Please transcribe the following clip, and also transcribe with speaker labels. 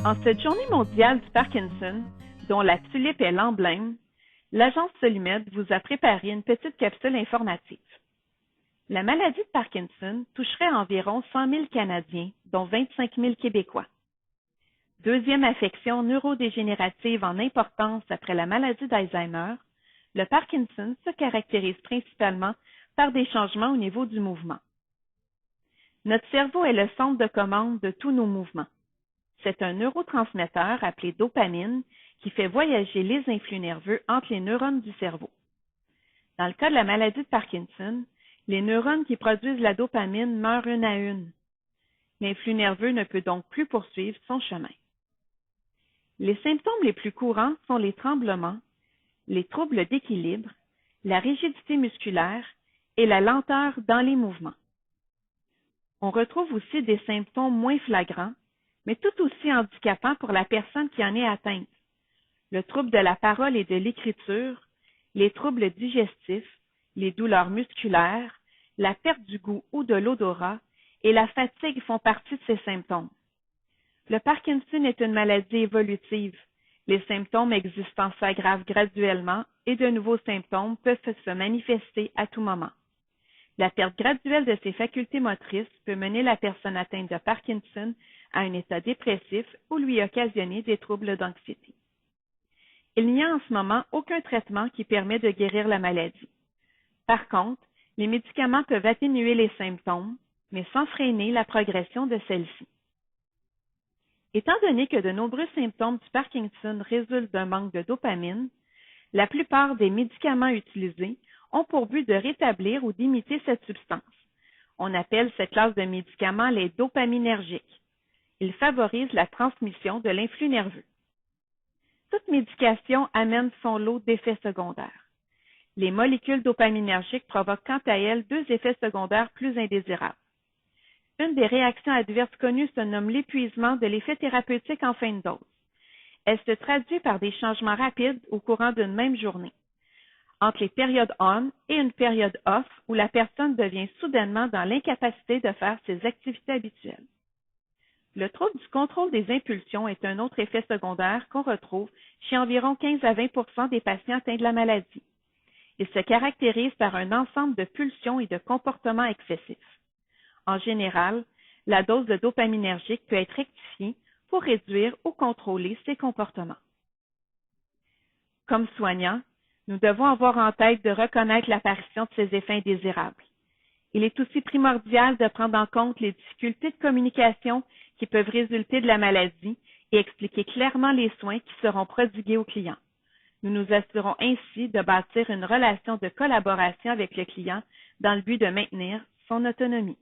Speaker 1: En cette journée mondiale du Parkinson, dont la tulipe est l'emblème, l'agence Solumed vous a préparé une petite capsule informative. La maladie de Parkinson toucherait environ 100 000 Canadiens, dont 25 000 Québécois. Deuxième affection neurodégénérative en importance après la maladie d'Alzheimer, le Parkinson se caractérise principalement par des changements au niveau du mouvement. Notre cerveau est le centre de commande de tous nos mouvements. C'est un neurotransmetteur appelé dopamine qui fait voyager les influx nerveux entre les neurones du cerveau. Dans le cas de la maladie de Parkinson, les neurones qui produisent la dopamine meurent une à une. L'influx nerveux ne peut donc plus poursuivre son chemin. Les symptômes les plus courants sont les tremblements, les troubles d'équilibre, la rigidité musculaire et la lenteur dans les mouvements. On retrouve aussi des symptômes moins flagrants, mais tout aussi handicapants pour la personne qui en est atteinte. Le trouble de la parole et de l'écriture, les troubles digestifs, les douleurs musculaires, la perte du goût ou de l'odorat et la fatigue font partie de ces symptômes. Le Parkinson est une maladie évolutive. Les symptômes existants s'aggravent graduellement et de nouveaux symptômes peuvent se manifester à tout moment. La perte graduelle de ses facultés motrices peut mener la personne atteinte de Parkinson à un état dépressif ou lui occasionner des troubles d'anxiété. Il n'y a en ce moment aucun traitement qui permet de guérir la maladie. Par contre, les médicaments peuvent atténuer les symptômes, mais sans freiner la progression de celle-ci. Étant donné que de nombreux symptômes du Parkinson résultent d'un manque de dopamine, la plupart des médicaments utilisés ont pour but de rétablir ou d'imiter cette substance. On appelle cette classe de médicaments les dopaminergiques. Ils favorisent la transmission de l'influx nerveux. Toute médication amène son lot d'effets secondaires. Les molécules dopaminergiques provoquent quant à elles deux effets secondaires plus indésirables. Une des réactions adverses connues se nomme l'épuisement de l'effet thérapeutique en fin de dose. Elle se traduit par des changements rapides au courant d'une même journée, entre les périodes on et une période off où la personne devient soudainement dans l'incapacité de faire ses activités habituelles. Le trouble du contrôle des impulsions est un autre effet secondaire qu'on retrouve chez environ 15 à 20 des patients atteints de la maladie. Il se caractérise par un ensemble de pulsions et de comportements excessifs. En général, la dose de dopaminergique peut être rectifiée pour réduire ou contrôler ces comportements. Comme soignants, nous devons avoir en tête de reconnaître l'apparition de ces effets indésirables. Il est aussi primordial de prendre en compte les difficultés de communication qui peuvent résulter de la maladie et expliquer clairement les soins qui seront prodigués aux clients. Nous nous assurons ainsi de bâtir une relation de collaboration avec le client dans le but de maintenir son autonomie.